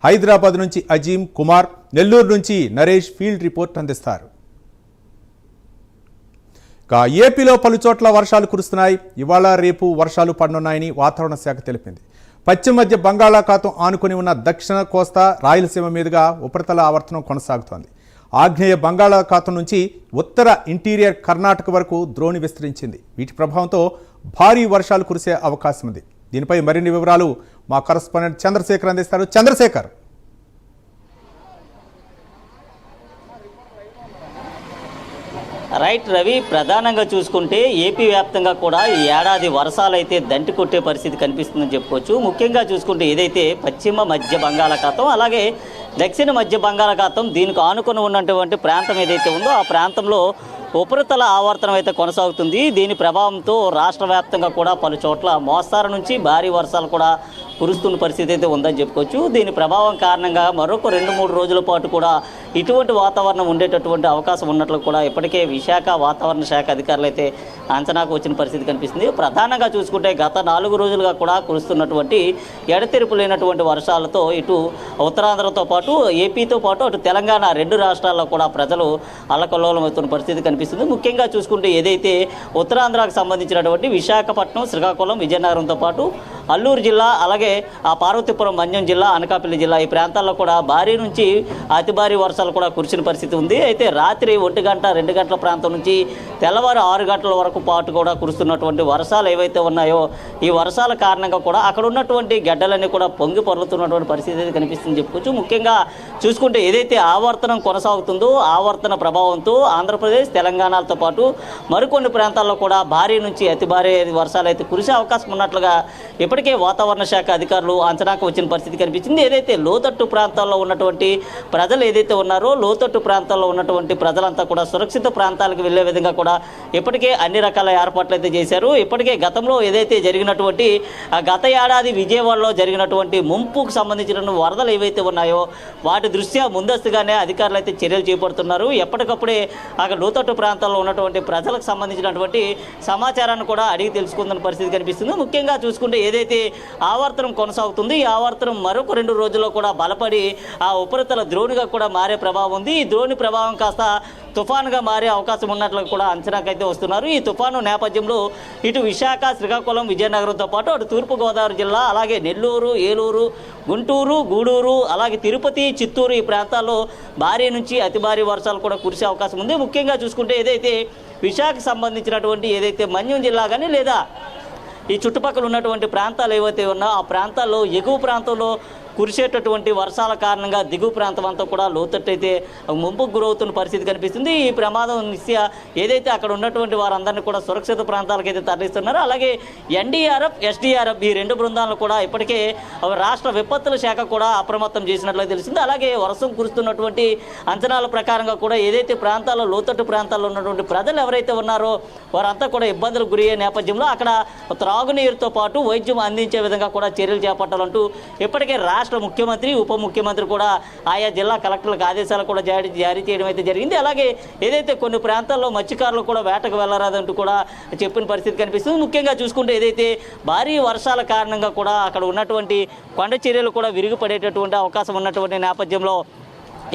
హైదరాబాద్ నుంచి అజీం కుమార్, నెల్లూరు నుంచి Naresh field report అందిస్తారు. ఏపీలో పలుచోట్ల వర్షాలు కురుస్తున్నాయి. ఇవాళ రేపు వర్షాలు పడనున్నాయని వాతావరణ శాఖ తెలిపింది. పశ్చిమ మధ్య బంగాళాఖాతం ఆనుకుని ఉన్న దక్షిణ కోస్తా, రాయలసీమ మీదుగా ఉపరితల ఆవర్తనం కొనసాగుతోంది. ఆగ్నేయ బంగాళాఖాతం నుంచి ఉత్తర ఇంటీరియర్ కర్ణాటక వరకు ద్రోణి విస్తరించింది. వీటి ప్రభావంతో భారీ వర్షాలు కురిసే అవకాశం ఉంది. దీనిపై మరిన్ని వివరాలు మా కరెస్పాండెంట్ చంద్రశేఖర్ అందిస్తారు. చంద్రశేఖర్, రైట్ రవి, ప్రధానంగా చూసుకుంటే ఏపీ వ్యాప్తంగా కూడా ఈ ఏడాది వర్షాలు అయితే దంటి కొట్టే పరిస్థితి కనిపిస్తుందని చెప్పుకోవచ్చు. ముఖ్యంగా చూసుకుంటే ఏదైతే పశ్చిమ మధ్య బంగాళాఖాతం అలాగే దక్షిణ మధ్య బంగాళాఖాతం దీనికి ఆనుకొని ఉన్నటువంటి ప్రాంతం ఏదైతే ఉందో ఆ ప్రాంతంలో ఉపరితల ఆవర్తనం అయితే కొనసాగుతుంది. దీని ప్రభావంతో రాష్ట్ర వ్యాప్తంగా కూడా పలు చోట్ల మోస్తారు నుంచి భారీ వర్షాలు కూడా కురుస్తున్న పరిస్థితి అయితే ఉందని చెప్పుకోవచ్చు. దీని ప్రభావం కారణంగా మరొక 2-3 రోజుల పాటు కూడా ఇటువంటి వాతావరణం ఉండేటటువంటి అవకాశం ఉన్నట్లు కూడా ఇప్పటికే విశాఖ వాతావరణ శాఖ అధికారులు అయితే అంచనాకు వచ్చిన పరిస్థితి కనిపిస్తుంది. ప్రధానంగా చూసుకుంటే గత 4 రోజులుగా కూడా కురుస్తున్నటువంటి ఎడతెరిపు లేనటువంటి వర్షాలతో ఇటు ఉత్తరాంధ్రతో పాటు ఏపీతో పాటు అటు తెలంగాణ 2 రాష్ట్రాల్లో కూడా ప్రజలు అల్లకల్లోలమవుతున్న పరిస్థితి కనిపిస్తుంది. ముఖ్యంగా చూసుకుంటే ఏదైతే ఉత్తరాంధ్రకు సంబంధించినటువంటి విశాఖపట్నం, శ్రీకాకుళం, విజయనగరంతో పాటు అల్లూరు జిల్లా అలాగే ఆ పార్వతీపురం, మన్యం జిల్లా, అనకాపల్లి జిల్లా ఈ ప్రాంతాల్లో కూడా భారీ నుంచి అతి భారీ వర్షాలు కూడా కురిసిన పరిస్థితి ఉంది. అయితే రాత్రి 1 గంట 2 గంటల ప్రాంతం నుంచి తెల్లవారు 6 గంటల వరకు పాటు కూడా కురుస్తున్నటువంటి వర్షాలు ఏవైతే ఉన్నాయో ఈ వర్షాల కారణంగా కూడా అక్కడ ఉన్నటువంటి గడ్డలన్నీ కూడా పొంగి పొర్లుతున్నటువంటి పరిస్థితి అయితే కనిపిస్తుందని చెప్పుకోవచ్చు. ముఖ్యంగా చూసుకుంటే ఏదైతే ఆవర్తనం కొనసాగుతుందో ఆవర్తన ప్రభావంతో ఆంధ్రప్రదేశ్, తెలంగాణతో పాటు మరికొన్ని ప్రాంతాల్లో కూడా భారీ నుంచి అతి భారీ వర్షాలు అయితే కురిసే అవకాశం ఉన్నట్లుగా ఇప్పటికే వాతావరణ శాఖ అధికారులు అంచనాకు వచ్చిన పరిస్థితి కనిపించింది. ఏదైతే లోతట్టు ప్రాంతాల్లో ఉన్నటువంటి ప్రజలు ఏదైతే ఉన్నారో లోతట్టు ప్రాంతాల్లో ఉన్నటువంటి ప్రజలంతా కూడా సురక్షిత ప్రాంతాలకు వెళ్లే విధంగా కూడా ఇప్పటికే అన్ని రకాల ఏర్పాట్లు అయితే చేశారు. ఇప్పటికే గతంలో ఏదైతే జరిగినటువంటి గత ఏడాది విజయవాడలో జరిగినటువంటి ముంపుకు సంబంధించిన వరదలు ఏవైతే ఉన్నాయో వాటి దృష్ట్యా ముందస్తుగానే అధికారులు అయితే చర్యలు చేపడుతున్నారు. ఎప్పటికప్పుడే అక్కడ లోతట్టు ప్రాంతాల్లో ఉన్నటువంటి ప్రజలకు సంబంధించినటువంటి సమాచారాన్ని కూడా అడిగి తెలుసుకుంటున్న పరిస్థితి కనిపిస్తుంది. ముఖ్యంగా చూసుకుంటే ఏదైతే ఆవర్తనం కొనసాగుతుంది ఈ ఆవర్తనం మరొక 2 రోజుల్లో కూడా బలపడి ఆ ఉపరితల ద్రోణిగా కూడా మారే ప్రభావం ఉంది. ఈ ద్రోణి ప్రభావం కాస్త తుఫానుగా మారే అవకాశం ఉన్నట్లు కూడా అంచనాకైతే వస్తున్నారు. ఈ తుఫాను నేపథ్యంలో ఇటు విశాఖ, శ్రీకాకుళం, విజయనగరంతో పాటు అటు తూర్పుగోదావరి జిల్లా అలాగే నెల్లూరు, ఏలూరు, గుంటూరు, గూడూరు అలాగే తిరుపతి, చిత్తూరు ఈ ప్రాంతాల్లో భారీ నుంచి అతి భారీ వర్షాలు కూడా కురిసే అవకాశం ఉంది. ముఖ్యంగా చూసుకుంటే ఏదైతే విశాఖకు సంబంధించినటువంటి ఏదైతే మన్యం జిల్లా కానీ లేదా ఈ చుట్టుపక్కల ఉన్నటువంటి ప్రాంతాలు ఏవైతే ఉన్నా ఆ ప్రాంతాల్లో ఎగువ ప్రాంతంలో కురిసేటటువంటి వర్షాల కారణంగా దిగువ ప్రాంతం అంతా కూడా లోతట్టయితే ముంపుకు గురవుతున్న పరిస్థితి కనిపిస్తుంది. ఈ ప్రమాదం నిశ్చయ ఏదైతే అక్కడ ఉన్నటువంటి వారందరినీ కూడా సురక్షిత ప్రాంతాలకైతే తరలిస్తున్నారు. అలాగే ఎన్డీఆర్ఎఫ్, ఎస్డీఆర్ఎఫ్ ఈ 2 బృందాలను కూడా ఇప్పటికే రాష్ట్ర విపత్తుల శాఖ కూడా అప్రమత్తం చేసినట్లు తెలిసింది. అలాగే వర్షం కురుస్తున్నటువంటి అంచనాల ప్రకారంగా కూడా ఏదైతే ప్రాంతాల్లో లోతట్టు ప్రాంతాల్లో ఉన్నటువంటి ప్రజలు ఎవరైతే ఉన్నారో వారంతా కూడా ఇబ్బందులకు గురయ్యే నేపథ్యంలో అక్కడ త్రాగునీరుతో పాటు వైద్యం అందించే విధంగా కూడా చర్యలు చేపట్టాలంటూ ఇప్పటికే రాష్ట్ర ముఖ్యమంత్రి, ఉప ముఖ్యమంత్రి కూడా ఆయా జిల్లా కలెక్టర్లకు ఆదేశాలు కూడా జారీ చేయడం అయితే జరిగింది. అలాగే ఏదైతే కొన్ని ప్రాంతాల్లో మత్స్యకారులు కూడా వేటకు వెళ్ళరాదంటూ కూడా చెప్పిన పరిస్థితి కనిపిస్తుంది. ముఖ్యంగా చూసుకుంటే ఏదైతే భారీ వర్షాల కారణంగా కూడా అక్కడ ఉన్నటువంటి కొండ చర్యలు కూడా విరిగిపడేటటువంటి అవకాశం ఉన్నటువంటి నేపథ్యంలో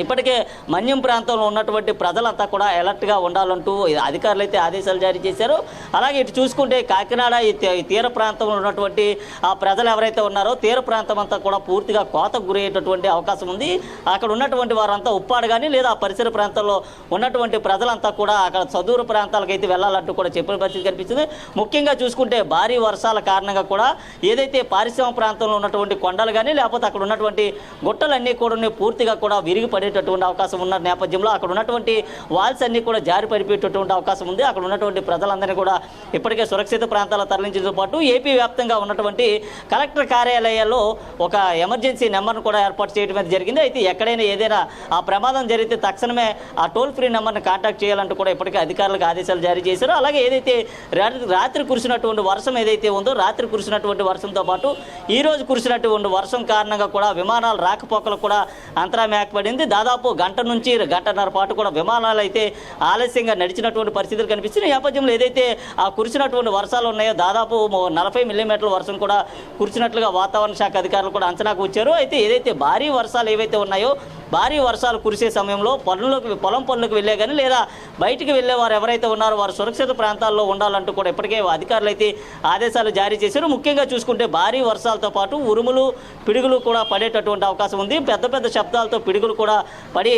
ఇప్పటికే మన్యం ప్రాంతంలో ఉన్నటువంటి ప్రజలంతా కూడా అలర్ట్గా ఉండాలంటూ అధికారులు అయితే ఆదేశాలు జారీ చేశారు. అలాగే ఇటు చూసుకుంటే కాకినాడ ఈ తీర ప్రాంతంలో ఉన్నటువంటి ఆ ప్రజలు ఎవరైతే ఉన్నారో తీర ప్రాంతం అంతా కూడా పూర్తిగా కోతకు గురయ్యేటటువంటి అవకాశం ఉంది. అక్కడ ఉన్నటువంటి వారంతా ఉప్పాడు కానీ లేదా ఆ పరిసర ప్రాంతాల్లో ఉన్నటువంటి ప్రజలంతా కూడా అక్కడ చదువుల ప్రాంతాలకు అయితే వెళ్ళాలంటూ కూడా చెప్పిన పరిస్థితి కనిపిస్తుంది. ముఖ్యంగా చూసుకుంటే భారీ వర్షాల కారణంగా కూడా ఏదైతే పారిశ్రామిక ప్రాంతంలో ఉన్నటువంటి కొండలు కానీ లేకపోతే అక్కడ ఉన్నటువంటి గుట్టలన్నీ కూడా పూర్తిగా కూడా విరిగిపడేటటువంటి అవకాశం ఉన్న నేపథ్యంలో అక్కడ ఉన్నటువంటి వాల్స్ అన్ని కూడా జారి పడిపోయేటటువంటి అవకాశం ఉంది. అక్కడ ఉన్నటువంటి ప్రజలందరినీ కూడా ఇప్పటికే సురక్షిత ప్రాంతాల తరలించడంతో పాటు ఏపీ వ్యాప్తంగా ఉన్నటువంటి కలెక్టర్ కార్యాలయాల్లో ఒక ఎమర్జెన్సీ నెంబర్ను కూడా ఏర్పాటు చేయడం జరిగింది. అయితే ఎక్కడైనా ఏదైనా ఆ ప్రమాదం జరిగితే తక్షణమే ఆ టోల్ ఫ్రీ నెంబర్ని కాంటాక్ట్ చేయాలంటూ కూడా ఇప్పటికే అధికారులకు ఆదేశాలు జారీ చేశారు. అలాగే ఏదైతే రాత్రి కురిసినటువంటి వర్షం ఏదైతే ఉందో రాత్రి కురిసినటువంటి వర్షంతో పాటు ఈ రోజు కురిసినటువంటి వర్షం కారణంగా కూడా విమానాల రాకపోకలకు కూడా అంతరాయం ఏర్పడింది. దాదాపు గంట నుంచి గంటన్నర పాటు కూడా విమానాలు అయితే ఆలస్యంగా నడిచినటువంటి పరిస్థితులు కనిపిస్తున్నాయి. ఈ నేపథ్యంలో ఏదైతే ఆ కురిసినటువంటి వర్షాలు ఉన్నాయో దాదాపు 40 మిల్లీమీటర్ల వర్షం కూడా కురిసినట్లుగా వాతావరణ శాఖ అధికారులు కూడా అంచనాకు వచ్చారు. అయితే ఏదైతే భారీ వర్షాలు ఏవైతే ఉన్నాయో భారీ వర్షాలు కురిసే సమయంలో పొలం పనులకు వెళ్ళే కానీ లేదా బయటికి వెళ్ళే వారు ఎవరైతే ఉన్నారో వారు సురక్షిత ప్రాంతాల్లో ఉండాలంటూ కూడా ఇప్పటికే అధికారులు అయితే ఆదేశాలు జారీ చేశారు. ముఖ్యంగా చూసుకుంటే భారీ వర్షాలతో పాటు ఉరుములు పిడుగులు కూడా పడేటటువంటి అవకాశం ఉంది. పెద్ద పెద్ద శబ్దాలతో పిడుగులు కూడా పడి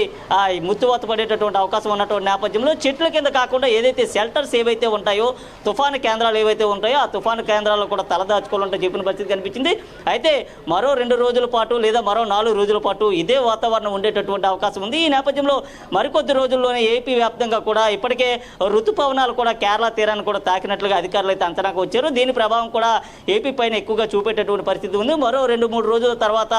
ముత్తువాత పడేటటువంటి అవకాశం ఉన్నటువంటి నేపథ్యంలో చెట్ల కింద కాకుండా ఏదైతే షెల్టర్స్ ఏవైతే ఉంటాయో తుఫాను కేంద్రాలు ఏవైతే ఉంటాయో ఆ తుఫాను కేంద్రాల్లో కూడా తలదాచుకోవాలంటే చెప్పిన పరిస్థితి కనిపించింది. అయితే మరో 2 రోజుల పాటు లేదా మరో 4 రోజుల పాటు ఇదే వాతావరణం ఉండేటటువంటి అవకాశం ఉంది. ఈ నేపథ్యంలో మరికొద్ది రోజుల్లోనే ఏపీ వ్యాప్తంగా కూడా ఇప్పటికే ఋతుపవనాలు కూడా కేరళ తీరాన్ని కూడా తాకినట్లుగా అధికారులు అయితే అంచనాకు వచ్చారు. దీని ప్రభావం కూడా ఏపీ పైన ఎక్కువగా చూపేటటువంటి పరిస్థితి ఉంది. మరో 2-3 రోజుల తర్వాత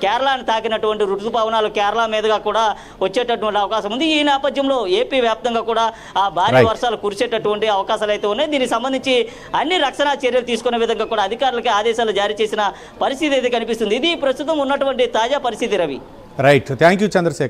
కేరళని తాకినటువంటి ఋతుపవనాలు కేరళ మీదుగా కూడా వచ్చేటటువంటి అవకాశం ఉంది. ఈ నేపథ్యంలో ఏపీ వ్యాప్తంగా కూడా ఆ భారీ వర్షాలు కురిసేటటువంటి అవకాశాలు అయితే ఉన్నాయి. దీనికి సంబంధించి అన్ని రక్షణ చర్యలు తీసుకునే విధంగా కూడా అధికారులకి ఆదేశాలు జారీ చేసిన పరిస్థితి అయితే కనిపిస్తుంది. ఇది ప్రస్తుతం ఉన్నటువంటి తాజా పరిస్థితి. Ravi, right, thank you Chandrasekhar.